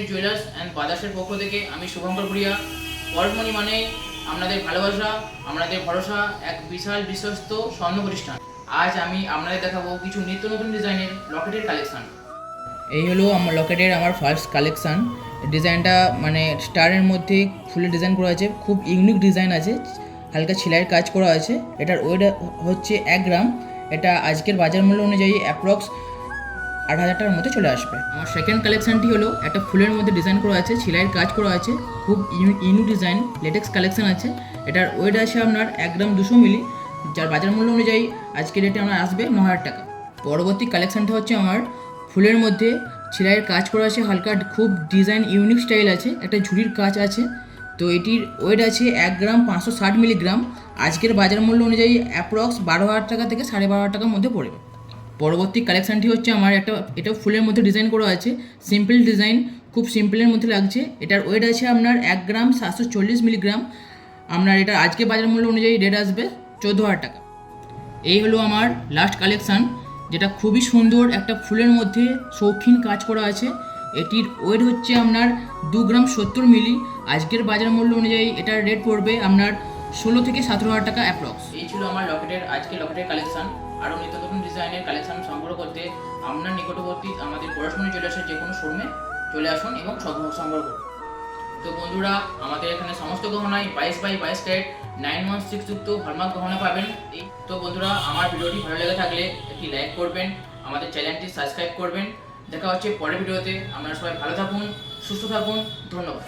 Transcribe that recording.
পরশমণি jewellers and বাদাসের পক্ষ থেকে আমি শুভঙ্কর ভুঁইয়া। পরশমণি মানে আপনাদের ভালোবাসা, আপনাদের ভরসা, এক বিশাল বিশ্বস্ত স্বর্ণ প্রতিষ্ঠান। আজ আমি আপনাদের দেখাবো কিছু নিত্য নতুন ডিজাইনের লকেটের কালেকশান। এই হলো আমার লকেটের ফার্স্ট কালেকশান। ডিজাইনটা মানে স্টারের মধ্যে ফুলের ডিজাইন করা আছে, খুব ইউনিক ডিজাইন আছে, হালকা সেলাইয়ের কাজ করা আছে। এটার ওয়েট হচ্ছে 1 গ্রাম। এটা আজকের বাজার মূল্য অনুযায়ী অ্যাপ্রক্স 8,000 টাকার মধ্যে চলে আসবে। আমার সেকেন্ড কালেকশানটি হলো একটা ফুলের মধ্যে ডিজাইন করা আছে, সেলাইয়ের কাজ করা আছে, খুব ইউনিক ডিজাইন, লেটেক্স কালেকশান আছে। এটার ওয়েট আছে আপনার 1 গ্রাম 200 মিলি, যার বাজার মূল্য অনুযায়ী আজকের রেটে আমার আসবে 9,000 টাকা। পরবর্তী কালেকশানটা হচ্ছে আমার ফুলের মধ্যে সেলাইয়ের কাজ করা আছে, হালকা খুব ডিজাইন ইউনিক স্টাইল আছে, একটা ঝুড়ির কাজ আছে। তো এটির ওয়েট আছে 1 গ্রাম 560 মিলিগ্রাম। আজকের বাজার মূল্য অনুযায়ী অ্যাপ্রক্স 12,000 টাকা থেকে 12,500 টাকার মধ্যে পড়বে। পরবর্তী কালেকশানটি হচ্ছে আমার এটা ফুলের মধ্যে ডিজাইন করা আছে, সিম্পল ডিজাইন, খুব সিম্পলের মধ্যে লাগছে। এটার ওয়েট আছে আপনার 1 গ্রাম 740 মিলিগ্রাম। আপনার এটা আজকে বাজার মূল্য অনুযায়ী রেট আসবে 14,000 টাকা। এই হলো আমার লাস্ট কালেকশান, যেটা খুবই সুন্দর, একটা ফুলের মধ্যে শৌখিন কাজ করা আছে। এটির ওয়েট হচ্ছে আপনার 2 গ্রাম 70 মিলি। আজকের বাজার মূল্য অনুযায়ী এটার রেট পড়বে আপনার 16 থেকে 17,000 টাকা অ্যাপ্রক্স। এই ছিল আমার আজকের লকেটের কালেকশান। আরও নিত্য নতুন ডিজাইনের কালেকশান সংগ্রহ করতে আপনার নিকটবর্তী আমাদের পরশমণি জুয়েলার্সের যে কোনো শোরুমে চলে আসুন এবং সংগ্রহ করুন। তো বন্ধুরা, আমাদের এখানে সমস্ত গহনায় 22x22 ক্যারেট 916 যুক্ত হলমার্ক গহনা পাবেন। তো বন্ধুরা, আমার ভিডিওটি ভালো লেগে থাকলে একটি লাইক করবেন, আমাদের চ্যানেলটি সাবস্ক্রাইব করবেন। দেখা হচ্ছে পরের ভিডিওতে। আপনারা সবাই ভালো থাকুন, সুস্থ থাকুন, ধন্যবাদ।